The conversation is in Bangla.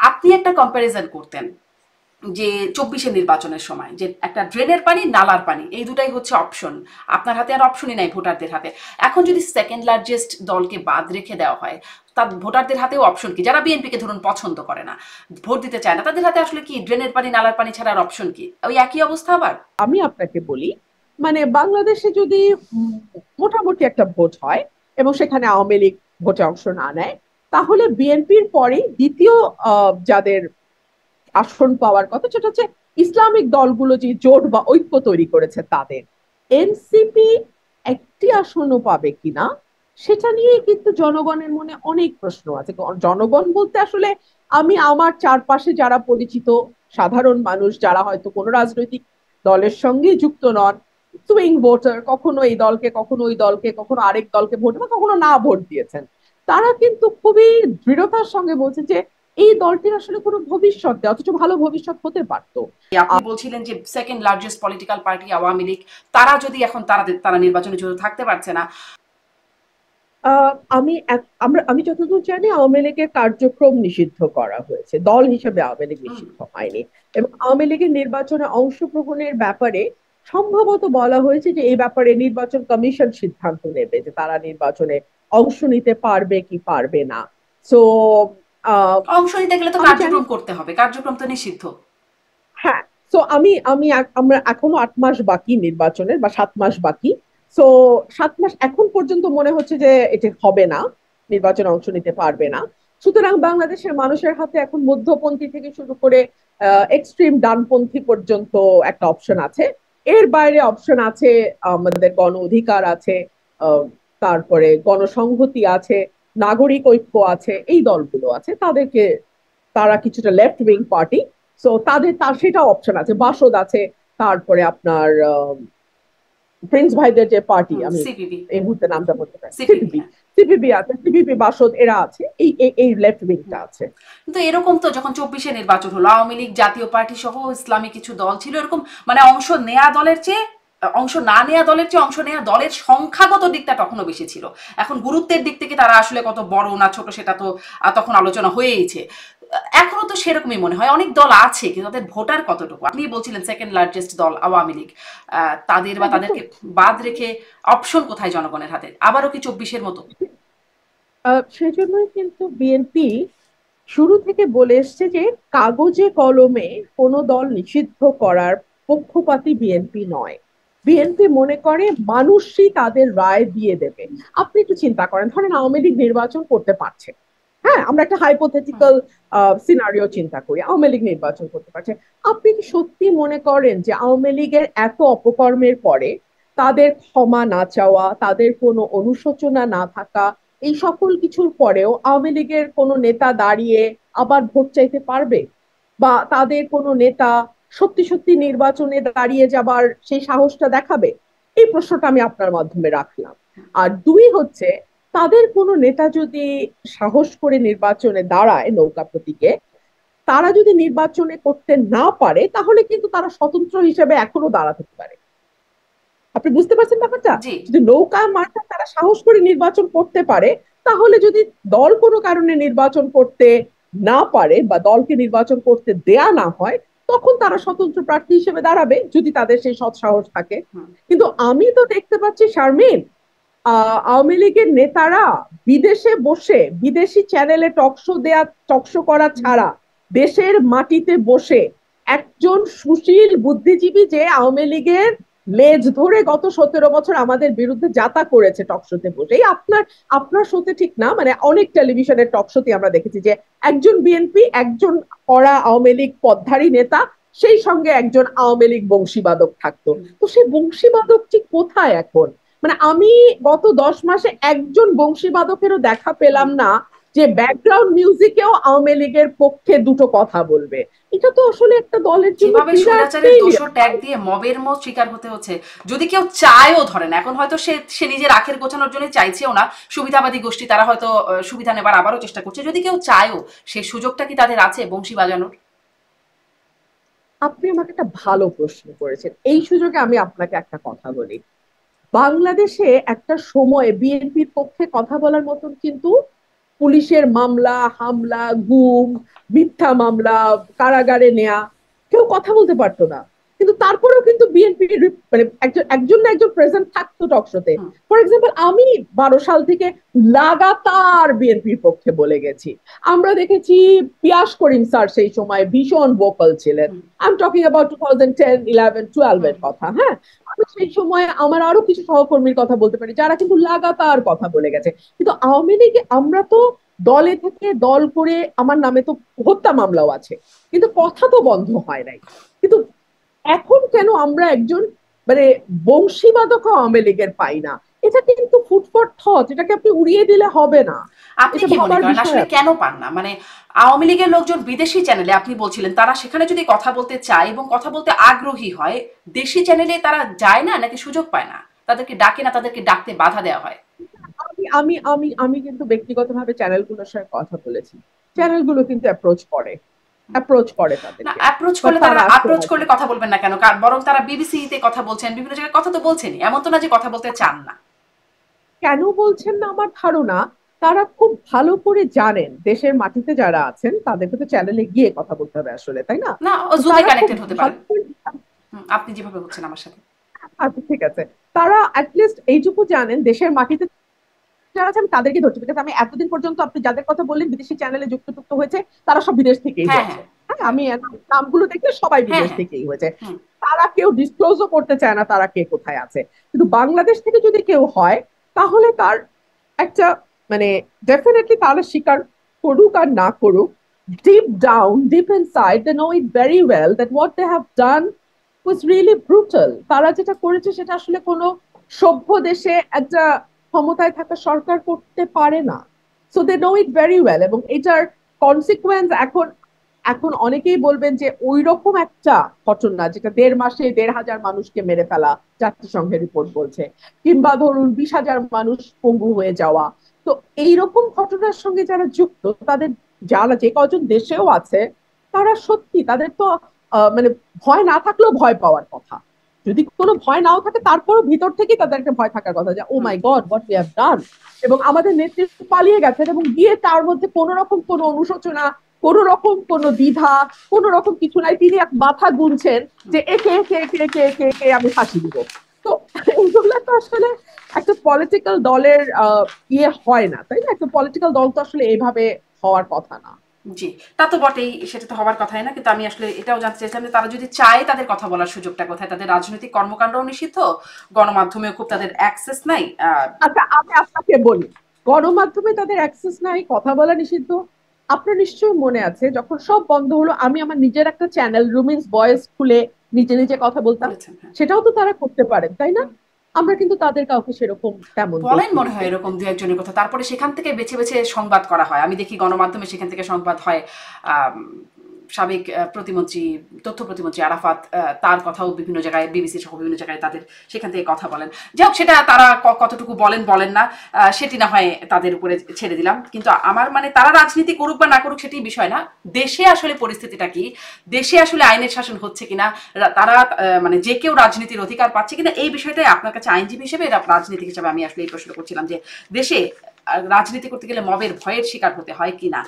আপনি একটা কম্প্যারিজন করতেন যে 24-এর নির্বাচনের সময় যে একটা ড্রেনের পানি, নালার পানি, এই দুটাই হচ্ছে অপশন। আপনার হাতে আর অপশনই নাই ভোটারদের হাতে। এখন যদি সেকেন্ড লার্জেস্ট দলকে বাদ রেখে দেওয়া হয়, তার ভোটারদের হাতেও অপশন কি? যারা বিএনপিকে ধরুন পছন্দ করে না, ভোট দিতে চায় না, তাদের হাতে আসলে কি ড্রেনের পানি, নালার পানি ছাড়া আর অপশন কি? ওই একই অবস্থা আবার? আমি আপনাকে বলি, মানে বাংলাদেশে যদি উম, মোটামুটি একটা ভোট হয় এবং সেখানে আওয়ামী লীগ ভোটে অংশ না নেয়, তাহলে বিএনপির পরে দ্বিতীয় যাদের আসন পাওয়ার কথা সেটা হচ্ছে ইসলামিক দলগুলো যে জোট বা ঐক্য তৈরি করেছে তাদের। এনসিপি একটি আসনও পাবে কিনা সেটা নিয়ে কিন্তু জনগণের মনে অনেক প্রশ্ন আছে। জনগণ বলতে আসলে আমি আমার চারপাশে যারা পরিচিত সাধারণ মানুষ, যারা হয়তো কোনো রাজনৈতিক দলের সঙ্গে যুক্ত নন, সুইং ভোটার, কখনো এই দলকে, কখনো ওই দলকে, কখনো আরেক দলকে ভোট বা কখনো না ভোট দিয়েছেন, তারা কিন্তু খুবই দৃঢ়তার সঙ্গে বলছে যে এই দলটির আসলে কোনো ভবিষ্যৎ নেই, অথচ ভালো ভবিষ্যৎ হতে পারতো। আপনি বলছিলেন যে second largest political party Awami League, তারা যদি এখন তারা নির্বাচনে জড়িত থাকতে পারছে না। আমি যতদূর জানি আওয়ামী লীগের কার্যক্রম নিষিদ্ধ করা হয়েছে, দল হিসেবে আওয়ামী লীগ হুম। নিষিদ্ধ হয়নি। এবং আওয়ামী লীগের নির্বাচনে অংশগ্রহণের ব্যাপারে সম্ভবত বলা হয়েছে যে এই ব্যাপারে নির্বাচন কমিশন সিদ্ধান্ত নেবে যে তারা নির্বাচনে অংশ নিতে পারবে কি পারবে না। তো অংশ নিতে গেলে তো আমি জানি, কার্যক্রম করতে হবে, কার্যক্রম তো নিষিদ্ধ। হ্যাঁ। তো আমরা এখনো 8 মাস বাকি নির্বাচনের, বা 7 মাস বাকি। তো 7 মাস এখন পর্যন্ত মনে হচ্ছে যে এটা হবে না, নির্বাচনে অংশ নিতে পারবে না। সুতরাং বাংলাদেশের মানুষের হাতে এখন মধ্যপন্থী থেকে শুরু করে এক্সট্রিম ডানপন্থী পর্যন্ত একটা অপশন আছে। এর বাইরে অপশন আছে আমাদের গণ অধিকার আছে, আহ, তারপরে গণসংহতি আছে, নাগরিক ঐক্য আছে, এই দলগুলো আছে তাদেরকে, তারা কিছুটা লেফট উইং পার্টি। সো তার সেটা অপশন আছে, বাসদ আছে, তারপরে আপনার প্রিন্স ভাইদের যে পার্টি, হুম, আমি সিপিবি। এই মুহূর্তে নামটা বলতে পারি, সিপিবি, সিপিবি। হ্যাঁ। সিপিবি আছে, সিপিবি বাসদ এরা আছে, এই লেফট উইংটা হুম। আছে। কিন্তু এরকম তো যখন 24-এ নির্বাচন হলো, আওয়ামী লীগ, জাতীয় পার্টি সহ ইসলামী কিছু দল ছিল, এরকম মানে অংশ নেয়া দলের চেয়ে অংশ না নেয়া দলের চেয়ে অংশ নেয়া দলের সংখ্যাগত দিকটা তখনও বেশি ছিল। এখন গুরুত্বের দিক থেকে তারা আসলে কত বড় না ছোট সেটা তো তখন আলোচনা হয়েইছে। এখনো তো সেরকমই মনে হয়, অনেক দল আছে কিন্তু তাদের ভোটার কতটুকু? আপনি বলছিলেন সেকেন্ড লার্জেস্ট দল আওয়ামী লীগ, তাদের বা হ্যাঁ, দেখুন, তাদেরকে বাদ রেখে অপশন কোথায় জনগণের হাতে? আবারও কি 24-এর মতো? সেজন্যই কিন্তু বিএনপি শুরু থেকে বলে এসছে যে কাগজে কলমে কোনো দল নিষিদ্ধ করার পক্ষপাতী বিএনপি নয়। বিএনপি মনে করে মানুষই তাদের রায় দিয়ে দেবে। আপনি একটু চিন্তা করেন, ধরেন আওয়ামী লীগ নির্বাচন করতে পারছে, হ্যাঁ, আমরা একটা হুম। হাইপোথেটিক্যাল সিনারিও চিন্তা করি, আওয়ামী লীগ নির্বাচন করতে পারছে। আপনি কি সত্যি মনে করেন যে আওয়ামী লীগের এত অপকর্মের পরে তাদের ক্ষমা না চাওয়া, তাদের কোনো অনুশোচনা না থাকা, এই সকল কিছুর পরেও আওয়ামী লীগের কোনো নেতা দাঁড়িয়ে আবার ভোট চাইতে পারবে? বা তাদের কোনো নেতা সত্যি সত্যি নির্বাচনে দাঁড়িয়ে যাবার সেই সাহসটা দেখাবে? এই প্রশ্নটা আমি আপনার মাধ্যমে রাখলাম। আর দুই হচ্ছে, তাদের কোনো নেতা যদি সাহস করে নির্বাচনে দাঁড়ায় নৌকা প্রতীকে, তারা যদি নির্বাচনে করতে না পারে তাহলে কিন্তু তারা স্বতন্ত্র হিসেবে এখনো দাঁড়াতে পারে। আপনি বুঝতে পারছেন ব্যাপারটা? জি। যদি নৌকা মার্কা তারা সাহস করে নির্বাচন করতে পারে, তাহলে যদি দল কোনো কারণে নির্বাচন করতে না পারে বা দলকে নির্বাচন করতে দেয়া না হয়, তখন তারা স্বতন্ত্র প্রার্থী হিসেবে দাঁড়াবে যদি তাদের সেই সৎ সাহস থাকে। হুম। কিন্তু আমি তো দেখতে পাচ্ছি শারমিন, আওয়ামী লীগের নেতারা বিদেশে বসে বিদেশি চ্যানেলে টকশো করা ছাড়া দেশের মাটিতে বসে একজন সুশীল বুদ্ধিজীবী যে আওয়ামী লীগের লেজ ধরে গত 17 বছর আমাদের বিরুদ্ধে যাতা করেছে টকশোতে বসে, এই আপনার আপনার শোতে ঠিক না, মানে অনেক টেলিভিশনের টকশোতে আমরা দেখেছি যে একজন বিএনপি, একজন কড়া আওয়ামী লীগ পদধারী নেতা, সেই সঙ্গে একজন আওয়ামী লীগ বংশীবাদক থাকতো। তো সেই বংশীবাদকটি কোথায় এখন? মানে আমি গত 10 মাসে একজন বংশীবাদকেরও দেখা পেলাম হুম। না যে ব্যাকগ্রাউন্ড মিউজিকেও আওয়ামী লীগের পক্ষে দুটো কথা বলবে। এটা তো আসলে একটা দলের জন্য যেভাবে বিরাট স্বৈরাচারের দোষর ফেইলিয়ার, ট্যাগ ভাই। দিয়ে মবের মত শিকার হতে হচ্ছে, যদি কেউ চায়ও, ধরেন এখন হয়তো সে সে নিজের আখের গোছানোর জন্য চাইছেও না, সুবিধাবাদী গোষ্ঠী তারা হয়তো সুবিধা নেবার আবারও চেষ্টা করছে, যদি কেউ চায়ও, সেই সুযোগটা কি তাদের আছে বংশী বাজানোর? আপনি আমাকে একটা ভালো প্রশ্ন করেছেন, এই সুযোগে আমি আপনাকে একটা কথা বলি। বাংলাদেশে একটা সময় বিএনপির পক্ষে কথা বলার মতন কিন্তু পুলিশের মামলা, হামলা, গুম, মিথ্যা মামলা, কারাগারে নেয়া, কেউ কথা বলতে পারতো না। কিন্তু তারপরেও কিন্তু বিএনপি মানে একজন একজন না একজন প্রেজেন্ট থাকতো টক শোতে। হুম, ফর এক্সাম্পল, আমি 12 সাল থেকে লাগাতার বিএনপির পক্ষে বলে গেছি। আমরা দেখেছি পিয়াস করিম স্যার সেই সময় ভীষণ ভোকাল ছিলেন। হুম, আই এম টকিং অ্যাবাউট 2010, 11, 12 হুম, এর কথা, হ্যাঁ। আমি সেই সময় আমার আরো কিছু সহকর্মীর কথা বলতে পারি যারা কিন্তু লাগাতার কথা বলে গেছে। কিন্তু আওয়ামী লীগে আমরা তো দলে থেকে দল করে, আমার নামে তো হত্যা মামলাও আছে, কিন্তু কথা তো বন্ধ হয় নাই। কিন্তু এখন কেন আমরা একজন মানে বংশীবাদক আওয়ামী লীগের পাই না? এটা কিন্তু ফুড ফর থট, এটাকে আপনি উড়িয়ে দিলে হবে না। আপনি এটা কি মনে ভাবার করেন বিষয় আসলে আছে। কেন পান না? মানে আওয়ামী লীগের লোকজন বিদেশি চ্যানেলে আপনি বলছিলেন তারা সেখানে যদি কথা বলতে চায় এবং কথা বলতে আগ্রহী হয়, দেশি চ্যানেলে তারা যায় না নাকি সুযোগ পায় না? তাদেরকে ডাকে না, তাদেরকে ডাকতে বাধা দেওয়া হয়? আমি আমি আমি আমি কিন্তু ব্যক্তিগতভাবে চ্যানেলগুলোর সাথে কথা বলেছি। চ্যানেলগুলো কিন্তু অ্যাপ্রোচ করে না, তাদেরকে, অ্যাপ্রোচ বাট করলে তারা তারা আসতে অ্যাপ্রোচ রাজি করলে না। কথা বলবেন না কেন? বরং তারা বিবিসিতে কথা বলছেন, বিভিন্ন জায়গায় কথা তো বলছেনই, এমন তো না যে কথা বলতে চান না। কেন বলছেন না আমার ধারণা, তারা খুব ভালো করে জানেন দেশের মাটিতে যারা আছেন তাদেরকে তো চ্যানেলে গিয়ে কথা বলতে হবে আসলে, তাই না? না, ও তো জুমে তারা খুব কানেক্টেড হতে ভালো পারেন। করে, আপনি যেভাবে হচ্ছেন আমার সাথে। আচ্ছা ঠিক আছে, তারা অ্যাটলিস্ট এইটুকু জানেন দেশের মাটিতে যারা আছে আমি তাদেরকে ধরছি, বিকজ আমি এতদিন পর্যন্ত আপনি যাদের কথা বললেন বিদেশি চ্যানেলে যুক্ত হয়েছে, তারা সব বিদেশ থেকেই হ্যাঁ, হয়েছে। হ্যাঁ, হ্যাঁ, হ্যাঁ, আমি নামগুলো দেখলে সবাই হ্যাঁ, বিদেশ হ্যাঁ, থেকেই হয়েছে। হুম, তারা কেউ ডিসক্লোজও করতে চায় না তারা কে কোথায় আছে। কিন্তু বাংলাদেশ থেকে যদি কেউ হয়, তাহলে তার একটা মানে ডেফিনেটলি তারা স্বীকার করুক আর না করুক, deep down, deep inside they know it very well that what they have done was really brutal. তারা যেটা করেছে সেটা আসলে কোনো সভ্য দেশে একটা ক্ষমতায় থাকা সরকার করতে পারে না। So they know it very well, এবং এটার কনসিকুয়েন্স এখন, অনেকেই বলবেন যে ওই রকম একটা ঘটনা যেটা 1.5 মাসে 1.5 হাজার মানুষকে মেরে ফেলা, জাতিসংঘের রিপোর্ট বলছে, কিংবা ধরুন 20 হাজার মানুষ পঙ্গু হয়ে যাওয়া, তো এইরকম ঘটনার সঙ্গে যারা যুক্ত তাদের, যারা যে কজন দেশেও আছে, তারা সত্যি তাদের তো মানে ভয় না থাকলেও ভয় পাওয়ার কথা। যদি কোনো ভয় নাও থাকে তারপরও ভিতর থেকেই তাদের একটা ভয় থাকার কথা যে ও হুম। My god what we have done. এবং আমাদের নেতৃত্ব পালিয়ে গেছেন এবং গিয়ে তার মধ্যে কোন রকম কোনো অনুশোচনা, কোন রকম কোনো দ্বিধা, কোন রকম কিছু নাই, তিনি এক মাথা গুনছেন যে একে একে একে একে একে একে আমি ফাঁসি দিব। তো এইগুলো তো আসলে একটা পলিটিক্যাল দলের ইয়ে হয় না, তাই না? একটা পলিটিক্যাল দল তো আসলে এইভাবে হওয়ার কথা না। জি, তা তো বটেই, সেটা তো হওয়ার কথাই না। কিন্তু আমি আসলে এটাও জানতে চাইছিলাম যে তারা যদি চায় তাদের কথা বলার সুযোগটা কোথায়? তাদের রাজনৈতিক কর্মকাণ্ডও নিষিদ্ধ, গণমাধ্যমেও খুব তাদের অ্যাক্সেস নাই। আচ্ছা, আমি আপনাকে বলি, গণমাধ্যমে তাদের অ্যাক্সেস নাই, কথা বলা নিষিদ্ধ। আপনার নিশ্চয়ই মনে আছে যখন সব বন্ধ হলো, আমি আমার নিজের একটা চ্যানেল রুমিনস ভয়েস খুলে নিজে নিজে কথা বলতাম। বলেছেন, হ্যাঁ। সেটাও তো তারা করতে পারেন, তাই না? আমরা কিন্তু তাদের কাউকে সেরকম তেমন বলেন মনে দেখিনি হয় দেখতে। এরকম দু একজনের কথা, তারপরে সেখান থেকে বেছে বেছে সংবাদ করা হয়। আমি দেখি গণমাধ্যমে সেখান থেকে সংবাদ হয়। আম, সাবেক প্রতিমন্ত্রী, তথ্য প্রতিমন্ত্রী আরাফাত, তার কথাও বিভিন্ন জায়গায়, বিবিসি সহ বিভিন্ন জায়গায় তাদের সেখান থেকে কথা বলেন। যাই হোক, সেটা তারা কতটুকু বলেন বলেন না, সেটি না হয় তাদের উপরে ছেড়ে দিলাম। কিন্তু আমার মানে তারা রাজনীতি করুক বা না করুক সেটি বিষয় না। দেশে আসলে পরিস্থিতিটা কি, দেশে আসলে আইনের শাসন হচ্ছে কিনা, তারা মানে যে কেউ রাজনীতির অধিকার পাচ্ছে কিনা, এই বিষয়টাই আপনার কাছে আইনজীবী হিসেবে, রাজনীতিক হিসেবে আমি আসলে এই প্রশ্ন করছিলাম যে দেশে রাজনীতি করতে গেলে মবের ভয়ের শিকার হতে হয় কিনা।